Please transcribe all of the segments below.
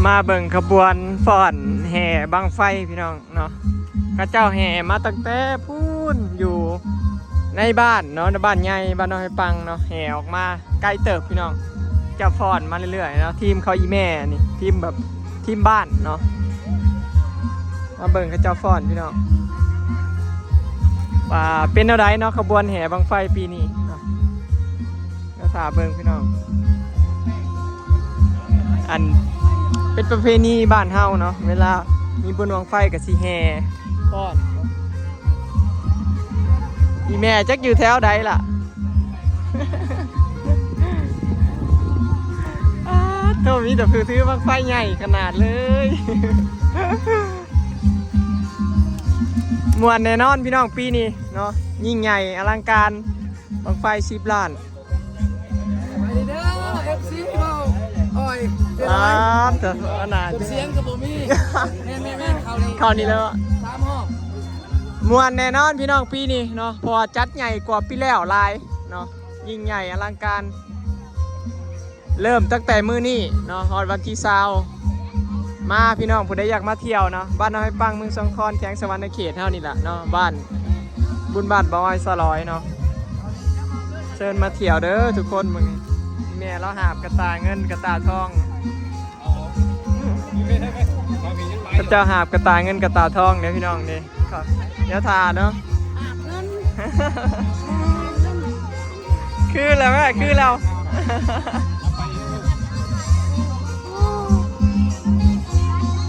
มาเบิ่งขบวนฟ้อนแห่บังไฟพี่น้องเนาะกระเจ้าแห่มาตั้งแต่พูนอยู่ในบ้านเนาะในบ้านใหญ่บ้านน้อยปังเนาะแห่ออกมาไกลเติบพี่น้องจะฟ้อนมาเรื่อยๆเนาะทีมเขาอีแม่นี่ทีมแบบทีมบ้านเนาะมาเบิ่งกระเจ้าฟ้อนพี่น้องว่าเป็นอะไรเนาะขบวนแห่บังไฟปีนี้เนาะก็ถาเบิ่งพี่น้องอันเป็นประเพณีบ้านเฮาเนาะเวลามีบุญบังไฟกับสีแห่ฟ้อนอีแม่จักอยู่แถวใดล่ะ โธ่มีแต่ถือบังไฟใหญ่ขนาดเลย มวนแน่นอนพี่น้องปีนี้เนาะยิ่งใหญ่อลังการบังไฟ10 ล้านเถอะขนาดเสียงกับโบมี่แม่เขานี่แล้ว3 ห้องมวนแน่นอนพี่น้องปีนี้เนาะพอจัดใหญ่กว่าปีแล้วหลายเนาะยิ่งใหญ่อลังการเริ่มตั้งแต่มื้อนี้เนาะวันที่20มาพี่น้องผู้ใดอยากมาเที่ยวเนาะบ้านน้อยปังเมืองสงขลาแขวงสวรรณเขตเท่านี้แหละเนาะบ้านบุญบ้านบ่อยสลอยเนาะเชิญมาเที่ยวเด้อทุกคนมึงแม่เราหาบกระตาเงินกระตาทองพระเจ้าหาบกระตาเงินกระตาทองเนี่ยพี่น้องนี่เดี๋ยวทาเนาะคือแล้วแม่คือแล้ว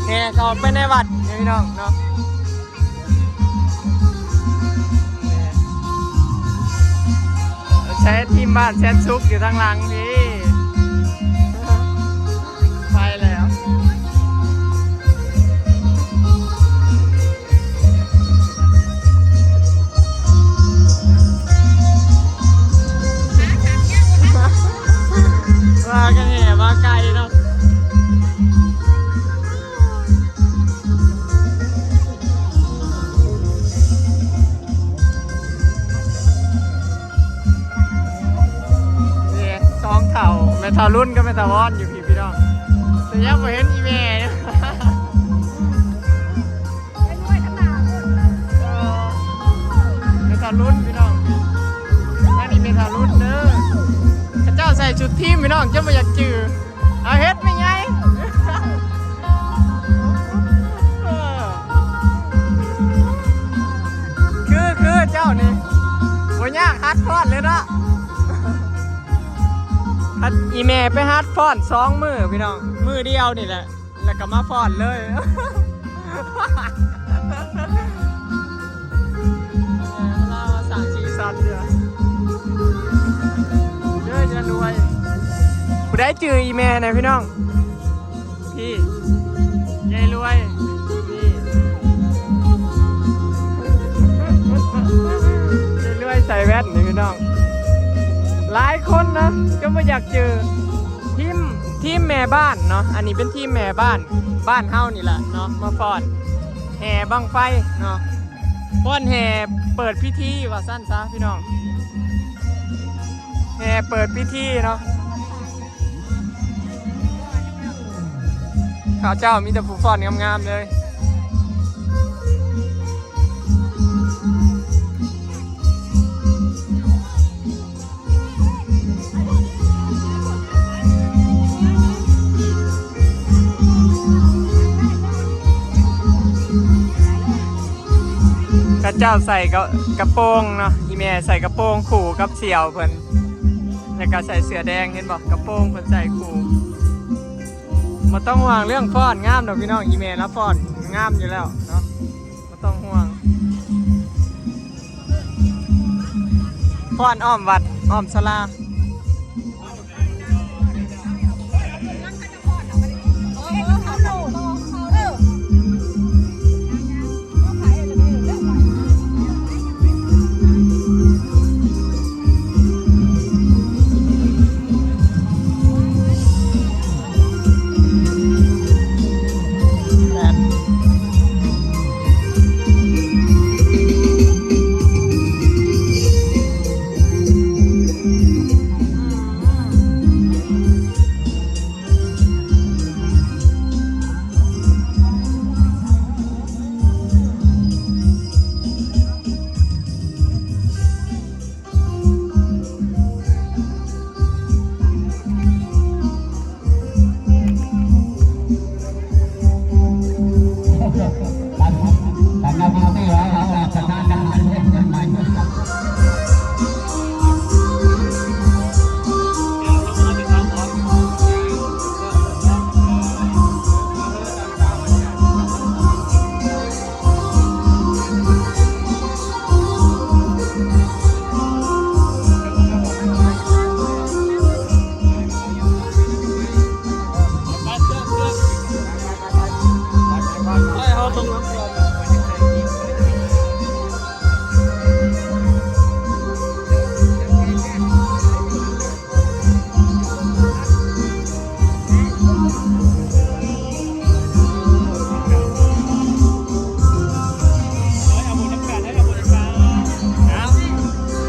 เนี่ยเขาไปในวัดเนี่ยพี่น้องเนาะใช้ทีมบ้านแซนซุกอยู่ทางหลังพี่ไปแล้วมากันแห่มาไกลเนาะแม่ทารุ่นก็แม่ทาวอนอยู่พี่น้องแต่ยังไม่เห็นอีเมลแม่ทารุ่นพี่น้องนั่นนี่แม่ทารุ่นเด้อข้าเจ้าใส่ชุดทีมพี่น้องจะมาอยากจือเอาเฮ็ดไม่ไงคือเจ้านี่โวยยากฮัดพอดเลยเนาะอีเมลไปฮัดฟอน2 มือพี่น้องมือเดียวนี่แหละแล้วก็มาฟอนเลยเราสั่งซีซันเดียวเยอะจะรวยผู้ได้จืออีเมลนะพี่น้องพี่ยายรวยพี่ยายรวยใส่แว่นนี่พี่น้องหลายคนนะก็ไม่อยากเจอทีมแม่บ้านเนาะอันนี้เป็นทีมแม่บ้านเฮานี่แหละเนาะมาฟ้อนแห่บังไฟเนาะฟ้อนแห่เปิดพิธีว่าสั้นซะพี่น้องแห่เปิดพิธีเนาะข้าเจ้ามีแต่ผู้ฟ้อนงามๆเลยข้าเจ้าใส่กระโปรงเนาะอีเมลใส่กระโปรงขู่กับเสี่ยวเพิ่นแล้วก็ใส่เสื้อแดงเห็นบอกกระโปรงเพิ่นใส่ขู่มาต้องห่วงเรื่องฟ้อนงามดอกพี่น้องอีเมลแล้วฟ้อนงามอยู่แล้วเนาะมาต้องห่วงฟ้อนอ้อมวัดอ้อมศาลา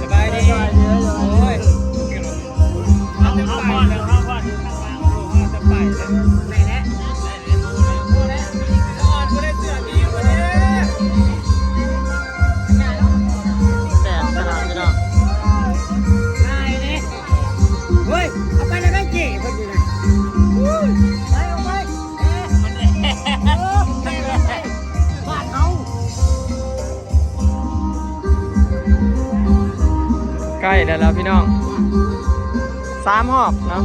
สบายดีโอ้ยเอาไปเลยเอาไปจะไปเลยไหนแหละอ่อนกูได้เสือดีวันนี้ แดดขนาดนี้เนาะ ง่ายเลยเฮ้ยเอาไปเลยได้กี่คนอยู่นะไปเอาไปมันแหละบ้านเขา ใกล้ได้แล้วพี่น้อง3 หอบเนาะ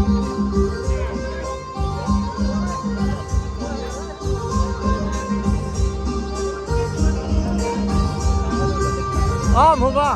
อ้อมผมว่า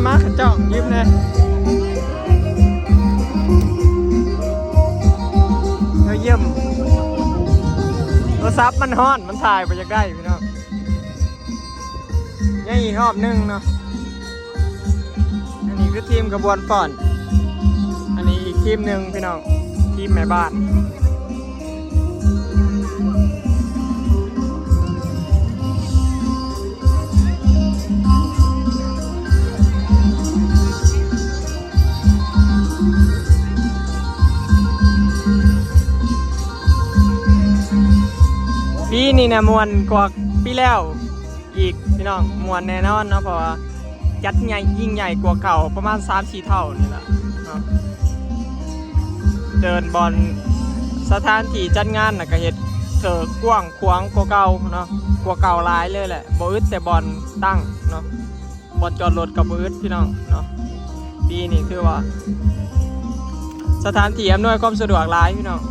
มาขันจ้องยิ้มเลยเยี่ยมโทรศัพท์มันฮ้อนมันถ่ายไปจากได้พี่น้องยังอีกรอบนึงเนาะอันนี้คือทีมกระบวนก่อนอันนี้อีกทีมหนึ่งพี่น้องทีมแม่บ้านปีนี้นะมวนกว่าปีแล้วอีกพี่น้องมวนแน่นอนเนาะเพราะว่าจัดใหญ่ยิ่งใหญ่กว่าเก่าประมาณ 3-4 เท่านี่แหละเนาะเดินบอลสถานที่จัดงานน่ะก็เฮ็ดเถิกกว้างขวางกว่าเก่าเนาะกว่าเก่าหลายเลยแหละบ่อึดแต่บอลตั้งเนาะบอลจอดรถกับบ่อึดพี่น้องเนาะปีนี้คือว่าสถานที่อำนวยความสะดวกหลายพี่น้อง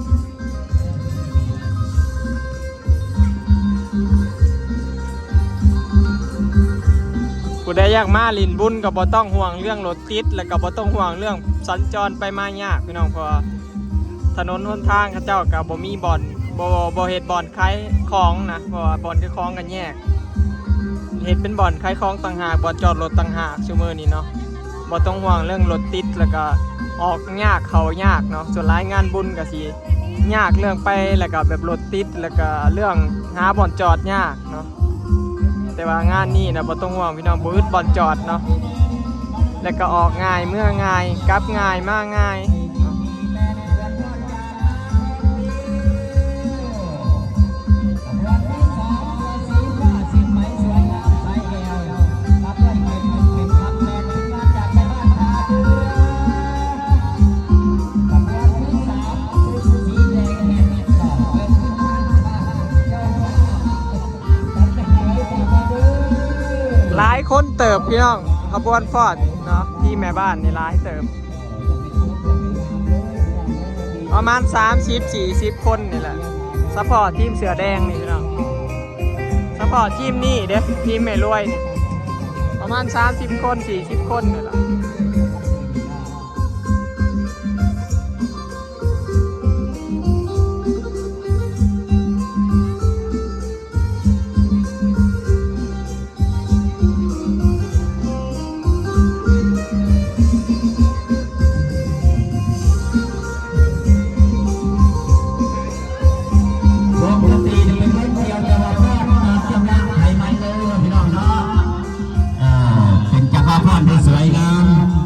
ผู้ใดอยากมาลินบุญก็บ่ต้องห่วงเรื่องรถติดแล้วก็บ่ต้องห่วงเรื่องสัญจรไปมายากพี่น้องเพราะถนนหนทางเขาเจ้าก็บ่มีบ่อนบ่เฮ็ดบ่อนขายของนะเพราะว่าบ่อนขายของกันแยกเฮ็ดเป็นบ่อนขายของต่างหากบ่อนจอดรถต่างหากซุมื้อนี้เนาะบ่ต้องห่วงเรื่องรถติดแล้วก็ออกยากเข้ายากเนาะส่วนหลายงานบุญก็สิยากเรื่องไปแล้วก็แบบรถติดแล้วก็เรื่องหาบ่อนจอดยากเนาะแต่ว่างานนี้นะบ่ต้องห่วงพี่น้องบ่อึดบ่อนจอดเนาะแล้วก็ออกง่ายเมื่อง่ายกลับง่ายมาง่ายหลายคนเติบพี่น้องขบวนฟอร์ดเนาะที่แม่บ้านนี่หลายเติบประมาณ30-40 คนนี่แหละซัพพอร์ตทีมเสือแดงนี่พี่น้องซัพพอร์ตทีมนี่เด้ทีมแม่รวยนี่ประมาณ30 คน40 คนนี่แหละเป็นจักรพรรดิสวยงาม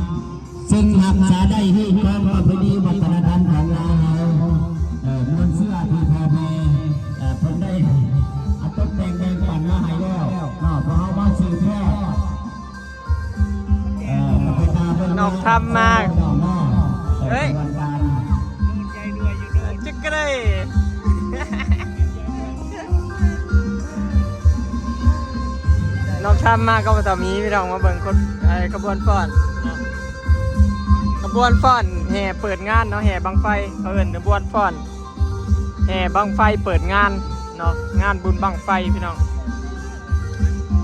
น้องช้ำมากก็มาต่อมีพี่น้องมาเบิ่งคนขบวนฟ้อนเนาะขบวนฟ้อนแห่เปิดงานเนาะแห่บังไฟเขาเอิ้นขบวนฟ้อนแห่บังไฟเปิดงานเนาะงานบุญบังไฟพี่น้อง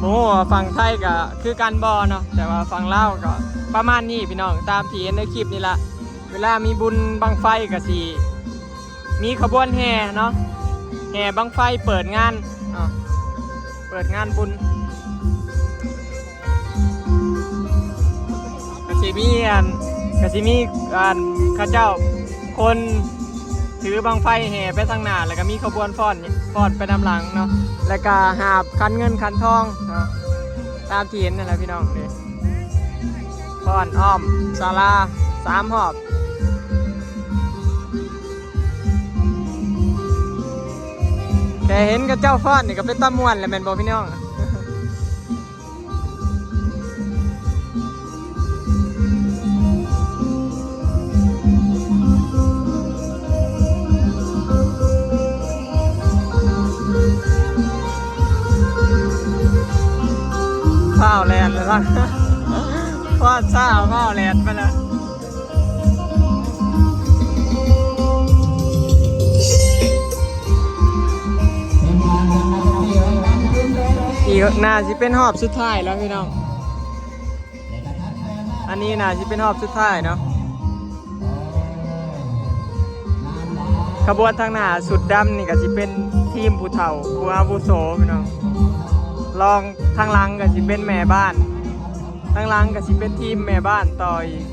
โอ้ฝั่งไทยก็คือการบอเนาะแต่ว่าฝั่งลาวก็ประมาณนี้พี่น้องตามที่เห็นในคลิปนี่ละเวลามีบุญบังไฟก็สิมีขบวนแห่เนาะแห่บังไฟเปิดงานเนาะเปิดงานบุญก็สิมีข้าเจ้าคนถือบังไฟแห่ไปทางหน้าแล้วก็มีขบวนฟ้อนไปนำหลังเนาะแล้วก็หาบคันเงินคันทองเนาะตามที่เห็นนั่นแหละพี่น้องนี่ฟ้อนอ้อมศาลา3 รอบแต่เห็นกับเจ้าฟ้อนนี่ก็เป็นตะม่วนแหละแม่นบ่พี่น้องข้าวแลนด์เลยล่ะฟาดซ่าข้าวแลนด์ไปแล้วอีกน่าจะเป็นหอบสุดท้ายแล้วพี่น้องอันนี้น่าจะเป็นหอบสุดท้ายเนาะขบวนทางหน้าสุดดำนี่ก็จะเป็นทีมผู้เฒ่าผู้อาวุโสพี่น้องลองทางหลังก็สิเป็นแม่บ้านทางหลังก็สิเป็นทีมแม่บ้านต่ออีก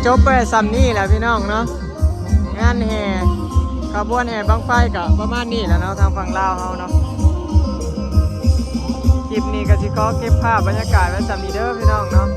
จบไปซ้ำนี่แหละพี่น้องเนาะงานแห่ขบวนแห่บังไฟกับประมาณนี้แหละเนาะทางฝั่งลาวเฮาเนาะคลิปนี้ก็สิขอเก็บภาพบรรยากาศไว้ซ้ำนี้เด้อพี่น้องเนาะ